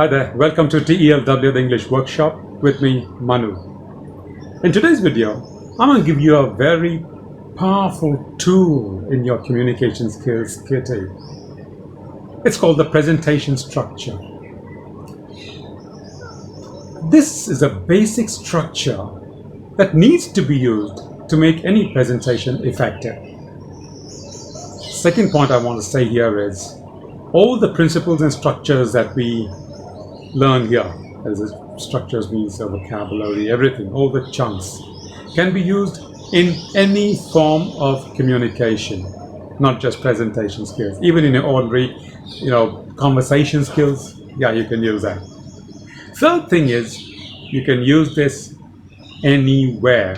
Hi there, welcome to TELW, the English workshop, with me, Manu. In today's video, I'm going to give you a very powerful tool in your communication skills kitty. It's called the presentation structure. This is a basic structure that needs to be used to make any presentation effective. Second point I want to say here is all the principles and structures that we learn here, as structures means the vocabulary, everything, all the chunks can be used in any form of communication, not just presentation skills. Even in your ordinary, conversation skills, you can use that. Third thing is you can use this anywhere.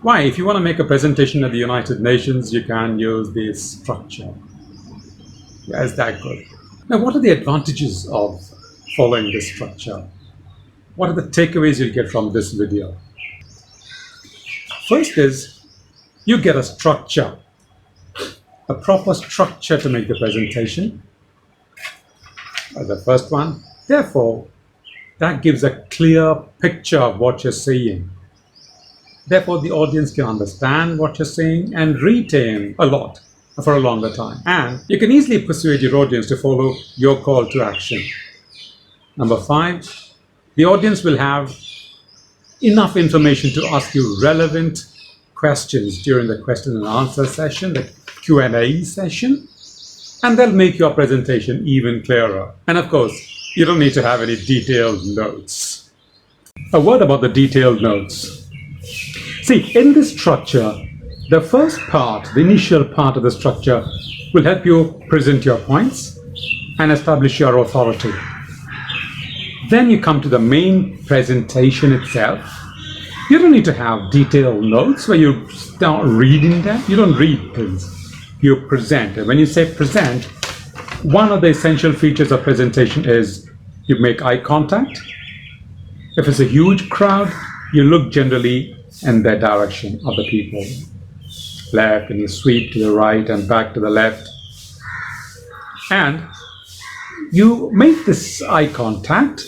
Why? If you want to make a presentation at the United Nations, you can use this structure. Is that good? Now, what are the advantages of following this structure? What are the takeaways you get from this video? First is you get a structure, a proper structure to make the presentation. The first one. Therefore, that gives a clear picture of what you're saying. Therefore, the audience can understand what you're saying and retain a lot for a longer time. And you can easily persuade your audience to follow your call to action. Number 5, the audience will have enough information to ask you relevant questions during the question and answer session, the Q&A session, and they'll make your presentation even clearer. And of course, you don't need to have any detailed notes. A word about the detailed notes. See, in this structure, the first part, the initial part of the structure, will help you present your points and establish your authority. Then you come to the main presentation itself. You don't need to have detailed notes where you start reading them. You don't read things. You present. And when you say present, one of the essential features of presentation is you make eye contact. If it's a huge crowd, you look generally in the direction of the people. Left, and you sweep to the right and back to the left. And you make this eye contact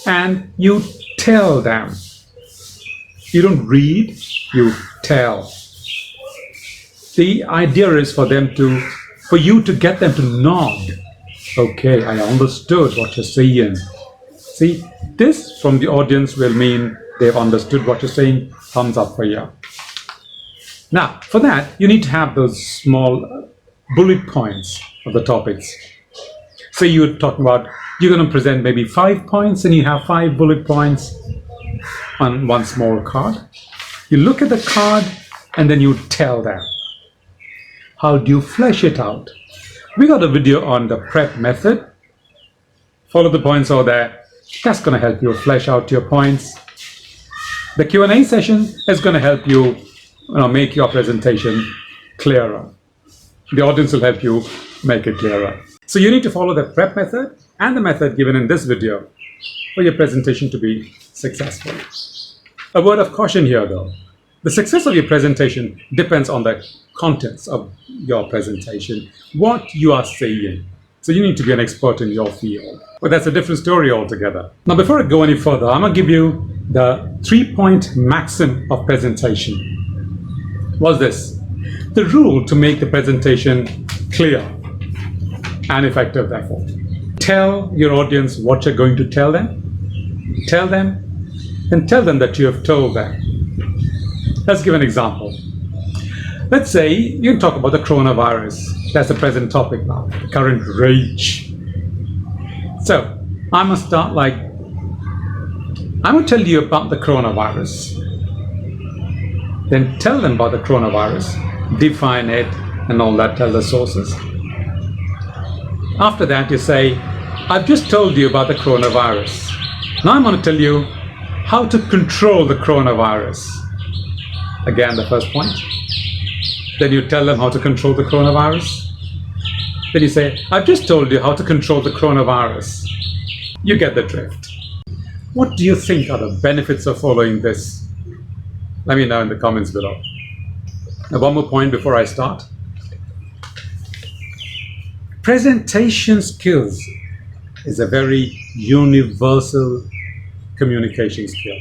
and you tell them. You don't read, you tell. The idea is for you to get them to nod. Okay, I understood what you're saying. See, this from the audience will mean they've understood what you're saying. Thumbs up for you. Now, for that, you need to have those small bullet points of the topics. So you're talking about, you're going to present maybe 5 points and you have 5 bullet points on one small card. You look at the card and then you tell them. How do you flesh it out? We got a video on the prep method. Follow the points over there. That's going to help you flesh out your points. The Q&A session is going to help you, make your presentation clearer. The audience will help you make it clearer. So you need to follow the prep method and the method given in this video for your presentation to be successful. A word of caution here though. The success of your presentation depends on the contents of your presentation, what you are saying. So you need to be an expert in your field. But that's a different story altogether. Now before I go any further, I'm going to give you the 3-point maxim of presentation. What's this? The rule to make the presentation clear and effective, therefore. Tell your audience what you're going to tell them. Tell them, and tell them that you have told them. Let's give an example. Let's say you talk about the coronavirus. That's the present topic now, the current rage. So, I'm going to start I'm going to tell you about the coronavirus. Then tell them about the coronavirus, define it, and all that, tell the sources. After that, you say, I've just told you about the coronavirus. Now I'm going to tell you how to control the coronavirus. Again, the first point. Then you tell them how to control the coronavirus. Then you say, I've just told you how to control the coronavirus. You get the drift. What do you think are the benefits of following this? Let me know in the comments below. Now, one more point before I start. Presentation skills is a very universal communication skill.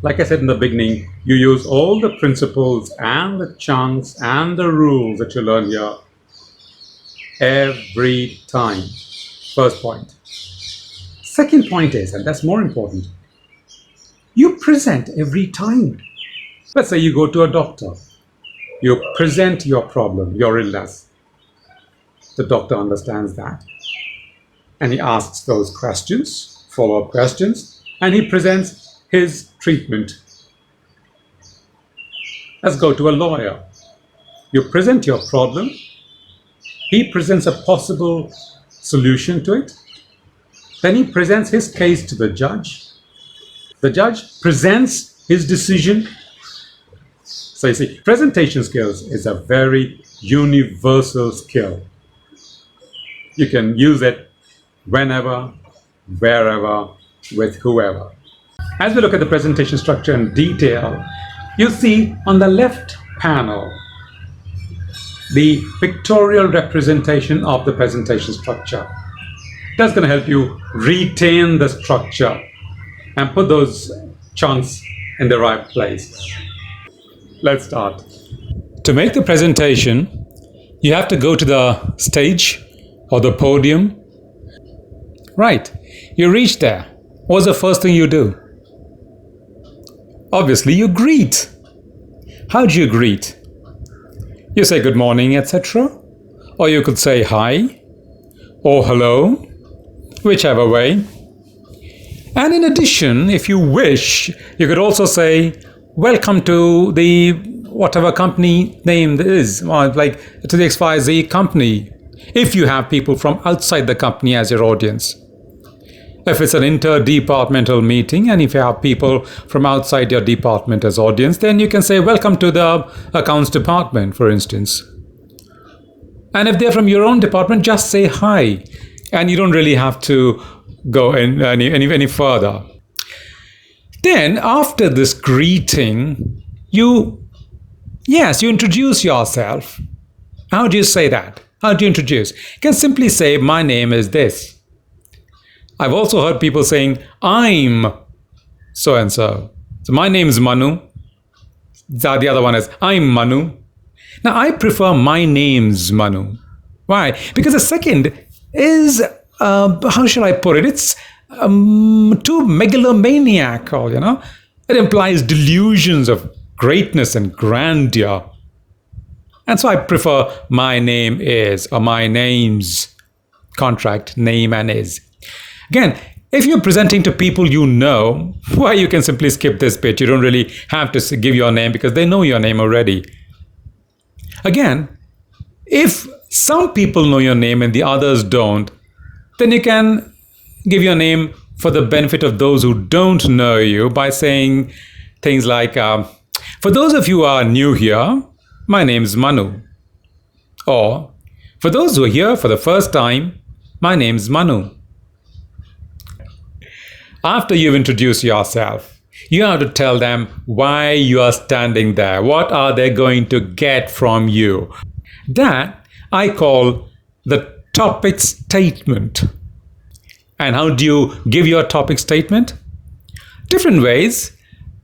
Like I said in the beginning, you use all the principles and the chunks and the rules that you learn here every time. First point. Second point is, and that's more important, you present every time. Let's say you go to a doctor. You present your problem, your illness. The doctor understands that. And he asks those questions, follow-up questions, and he presents his treatment. Let's go to a lawyer. You present your problem. He presents a possible solution to it. Then he presents his case to the judge. The judge presents his decision. So you see, presentation skills is a very universal skill. You can use it whenever, wherever, with whoever. As we look at the presentation structure in detail, you see on the left panel the pictorial representation of the presentation structure. That's going to help you retain the structure and put those chunks in the right place. Let's start. To make the presentation, you have to go to the stage or the podium. Right, you reach there. What's the first thing you do? Obviously, you greet. How do you greet? You say good morning, etc. Or you could say hi or hello, whichever way. And in addition, if you wish, you could also say welcome to the whatever company name there is, or like to the XYZ company, if you have people from outside the company as your audience. If it's an interdepartmental meeting and if you have people from outside your department as audience, then you can say welcome to the accounts department, for instance. And if they're from your own department, just say hi. And you don't really have to go any further. Then after this greeting, you introduce yourself. How do you say that? How do you introduce? You can simply say, my name is this. I've also heard people saying, I'm so-and-so. So my name is Manu. The other one is, I'm Manu. Now, I prefer my name's Manu. Why? Because the second is, how shall I put it? It's too megalomaniacal, you know. It implies delusions of greatness and grandeur. And so I prefer my name is, or my name's, contract, name and is. Again, if you're presenting to people you know, why you can simply skip this bit. You don't really have to give your name because they know your name already. Again, if some people know your name and the others don't, then you can give your name for the benefit of those who don't know you by saying things like, for those of you who are new here, my name's Manu. Or, for those who are here for the first time, my name's Manu. After you've introduced yourself, you have to tell them why you are standing there. What are they going to get from you? That I call the topic statement. And how do you give your topic statement? Different ways.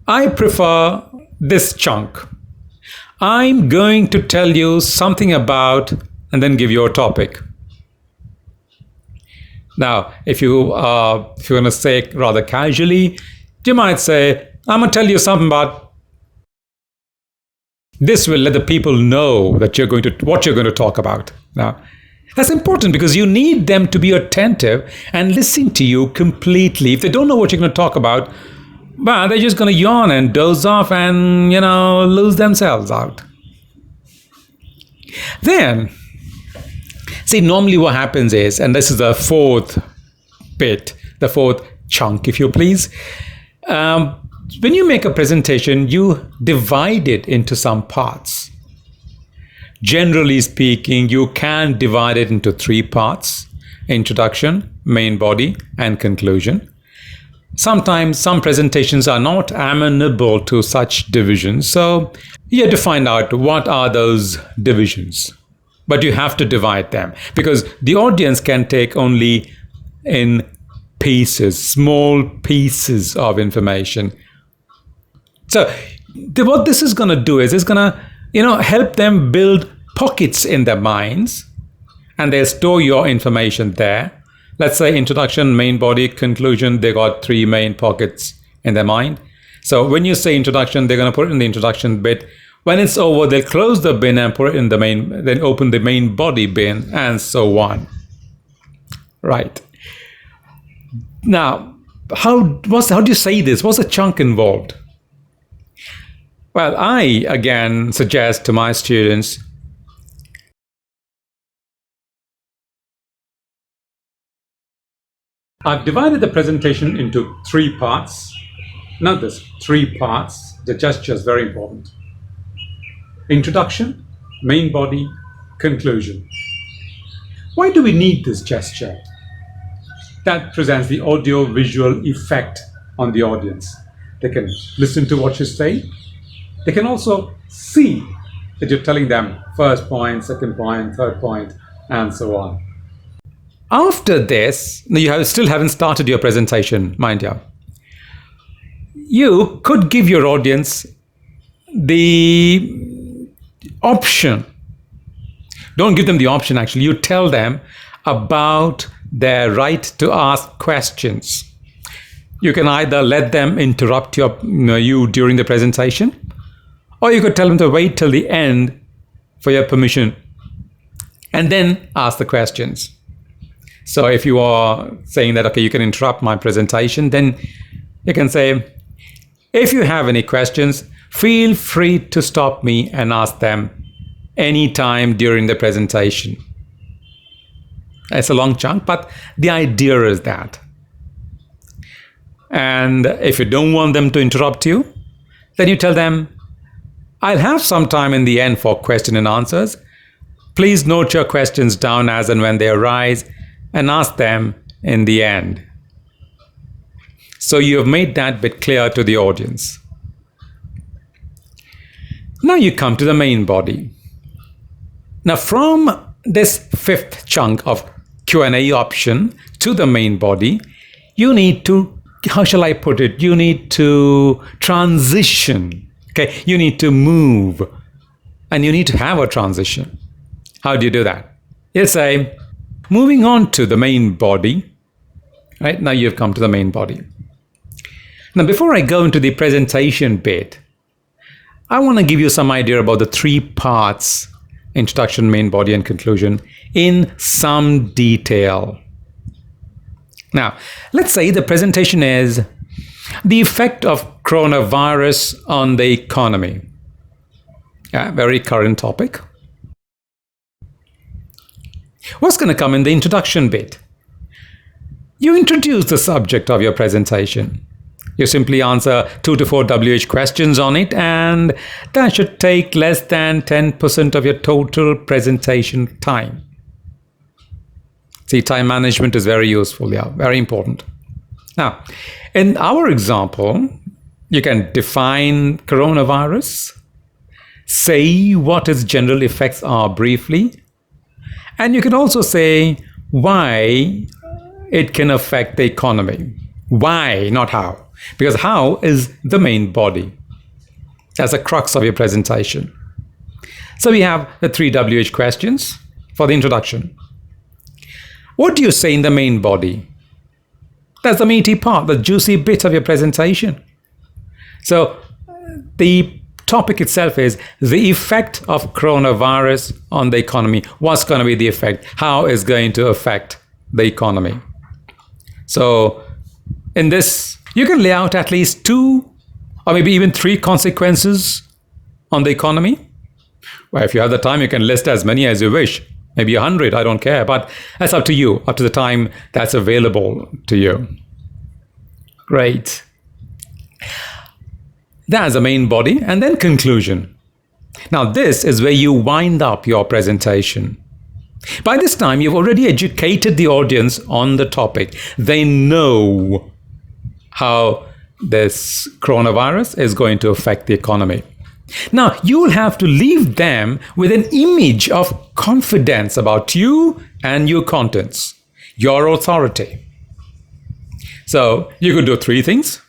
I prefer this chunk. I'm going to tell you something about, and then give you a topic. Now, if you're going to say it rather casually, you might say, I'm going to tell you something about. This will let the people know that what you're going to talk about. Now, that's important because you need them to be attentive and listen to you completely. If they don't know what you're going to talk about, well, they're just going to yawn and doze off and, lose themselves out. Then, see, normally what happens is, and this is the fourth bit, the fourth chunk, if you please. When you make a presentation, you divide it into some parts. Generally speaking, you can divide it into 3 parts: introduction, main body, and conclusion. Sometimes some presentations are not amenable to such divisions, so you have to find out what are those divisions. but you have to divide them because the audience can take only in pieces, small pieces of information. So what this is going to do is it's going to, help them build pockets in their minds, and they store your information there. Let's say introduction, main body, conclusion, they got 3 main pockets in their mind. So when you say introduction, they're going to put it in the introduction bit. When it's over, they'll close the bin and put it in the main, then open the main body bin, and so on. Right. Now, how do you say this? What's the chunk involved? Well, I, again, suggest to my students, I've divided the presentation into 3 parts. Note this, 3 parts. The gesture is very important. Introduction, main body, conclusion. Why do we need this gesture? That presents the audio-visual effect on the audience. They can listen to what you say. They can also see that you're telling them first point, second point, third point, and so on. After this, you still haven't started your presentation, mind you. You could give your audience the option. Don't give them the option, actually. You tell them about their right to ask questions. You can either let them interrupt you during the presentation, or you could tell them to wait till the end for your permission and then ask the questions. So if you are saying that, okay, you can interrupt my presentation, then you can say, if you have any questions, feel free to stop me and ask them anytime during the presentation. It's a long chunk, but the idea is that. And if you don't want them to interrupt you, then you tell them, I'll have some time in the end for question and answers. Please note your questions down as and when they arise and ask them in the end. So you have made that bit clear to the audience. Now you come to the main body. Now from this 5th chunk of Q&A option to the main body, you need to, how shall I put it? You need to transition. Okay, you need to move, and you need to have a transition. How do you do that? You say, moving on to the main body. Right, now you've come to the main body. Now, before I go into the presentation bit, I want to give you some idea about the 3 parts, introduction, main body, and conclusion, in some detail. Now, let's say the presentation is the effect of coronavirus on the economy. Yeah, very current topic. What's going to come in the introduction bit? You introduce the subject of your presentation. You simply answer 2 to 4 WH questions on it, and that should take less than 10% of your total presentation time. See, time management is very useful, yeah, very important. Now, in our example, you can define coronavirus, say what its general effects are briefly, and you can also say why it can affect the economy. Why, not how. Because how is the main body. That's the crux of your presentation. So we have the 3 WH questions for the introduction. What do you say in the main body? That's the meaty part, the juicy bit of your presentation. So the topic itself is the effect of coronavirus on the economy. What's going to be the effect? How is going to affect the economy? So in this, you can lay out at least 2 or maybe even 3 consequences on the economy. Well, if you have the time, you can list as many as you wish. Maybe 100, I don't care. But that's up to you, up to the time that's available to you. Great. That's the main body, and then conclusion. Now, this is where you wind up your presentation. By this time, you've already educated the audience on the topic. They know how this coronavirus is going to affect the economy. Now, you'll have to leave them with an image of confidence about you and your contents, your authority. So you could do three things.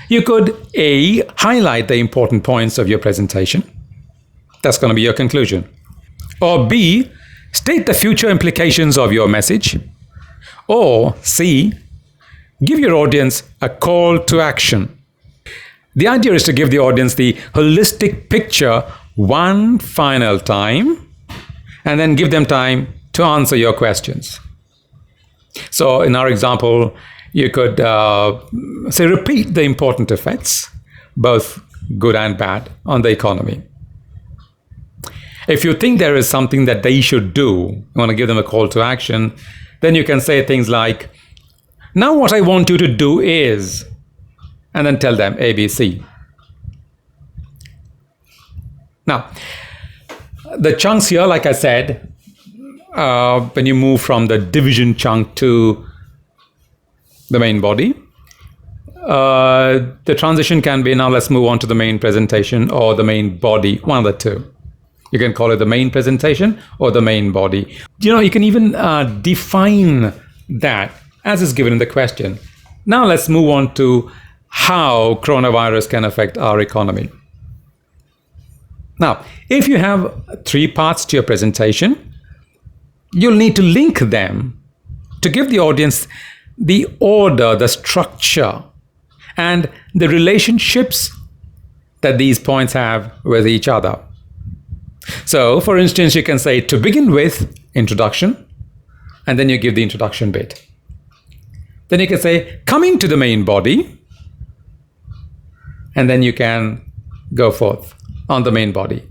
You could A, highlight the important points of your presentation. That's going to be your conclusion. Or B, state the future implications of your message. Or C, give your audience a call to action. The idea is to give the audience the holistic picture one final time and then give them time to answer your questions. So in our example, you could say repeat the important effects, both good and bad, on the economy. If you think there is something that they should do, you want to give them a call to action, then you can say things like, now what I want you to do is, and then tell them A, B, C. Now, the chunks here, like I said, when you move from the division chunk to the main body, the transition can be, now let's move on to the main presentation or the main body, one of the two. You can call it the main presentation or the main body. You can even define that as is given in the question. Now let's move on to how coronavirus can affect our economy. Now, if you have three parts to your presentation, you'll need to link them to give the audience the order, the structure, and the relationships that these points have with each other. So, for instance, you can say, to begin with, introduction, and then you give the introduction bit. Then you can say, coming to the main body, and then you can go forth on the main body.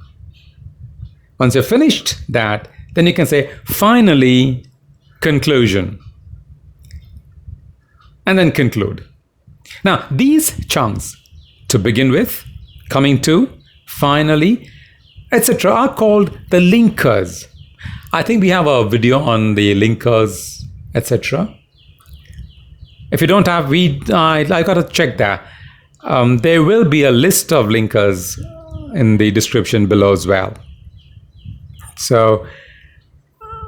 Once you've finished that, then you can say, finally, conclusion, and then conclude. Now, these chunks, to begin with, coming to, finally, etc., are called the linkers. I think we have a video on the linkers, etc. If you don't have, I got to check that. There will be a list of linkers in the description below as well. So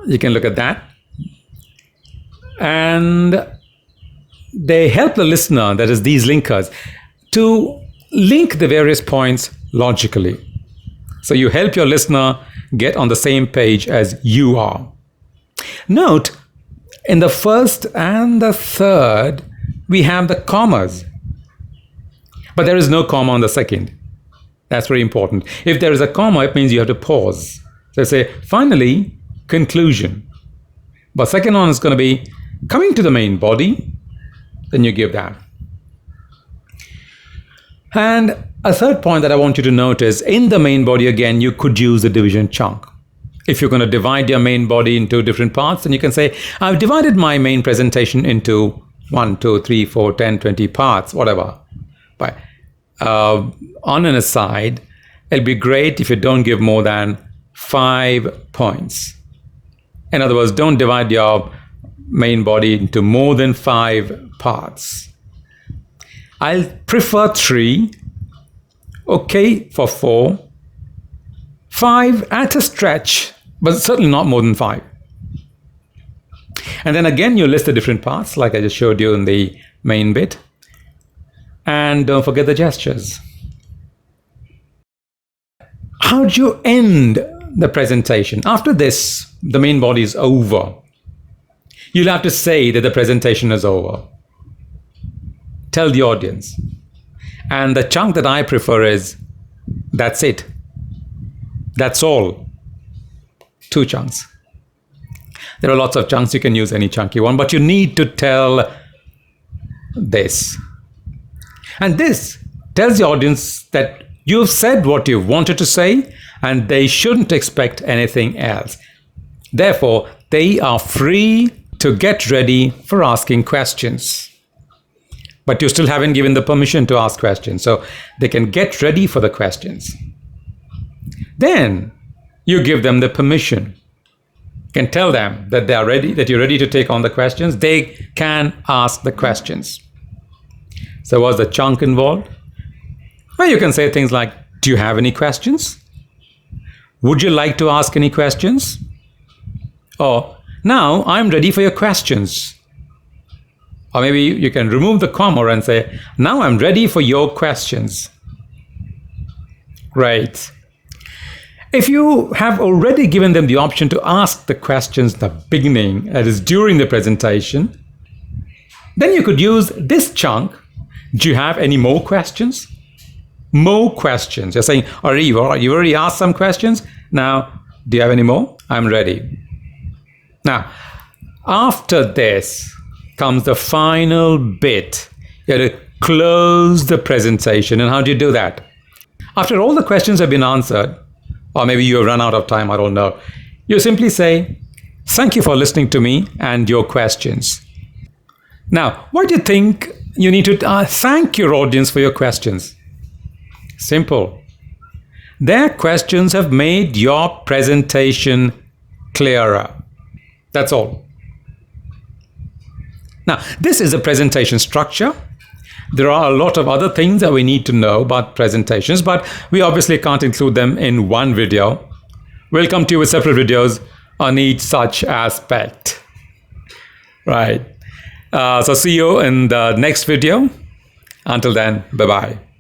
you can look at that. And they help the listener, that is these linkers, to link the various points logically. So you help your listener get on the same page as you are. Note, in the first and the third, we have the commas. But there is no comma on the second. That's very important. If there is a comma, it means you have to pause. So say, finally, conclusion. But second one is going to be coming to the main body. Then you give that. And a third point that I want you to note is, in the main body, again, you could use the division chunk. If you're going to divide your main body into different parts, then you can say, I've divided my main presentation into 1, 2, 3, 4, 10, 20 parts, whatever. But on an aside, it'll be great if you don't give more than 5 points. In other words, don't divide your main body into more than 5 parts. I'll prefer 3, okay for 4, 5 at a stretch, but certainly not more than 5. And then again, you list the different parts, like I just showed you in the main bit. And don't forget the gestures. How do you end the presentation? After this, the main body is over. You'll have to say that the presentation is over. Tell the audience. And the chunk that I prefer is, that's it. That's all. 2 chunks. There are lots of chunks. You can use any chunk you want, but you need to tell this. And this tells the audience that you've said what you wanted to say, and they shouldn't expect anything else. Therefore, they are free to get ready for asking questions. But you still haven't given the permission to ask questions, so they can get ready for the questions. Then you give them the permission. You can tell them that they are ready, that you're ready to take on the questions. They can ask the questions. So was the chunk involved? Well, you can say things like, Do you have any questions? Would you like to ask any questions? Or, now I'm ready for your questions. Or maybe you can remove the comma and say, now I'm ready for your questions. Great. If you have already given them the option to ask the questions at the beginning, that is during the presentation, then you could use this chunk. Do you have any more questions? More questions. You're saying, you already asked some questions. Now, do you have any more? I'm ready. Now, after this comes the final bit. You have to close the presentation. And how do you do that? After all the questions have been answered, or maybe you have run out of time, I don't know, you simply say, thank you for listening to me and your questions. Now, why do you think you need to thank your audience for your questions? Simple. Their questions have made your presentation clearer. That's all. Now, this is a presentation structure. There are a lot of other things that we need to know about presentations, but we obviously can't include them in one video. We'll come to you with separate videos on each such aspect. Right. So see you in the next video. Until then, bye-bye.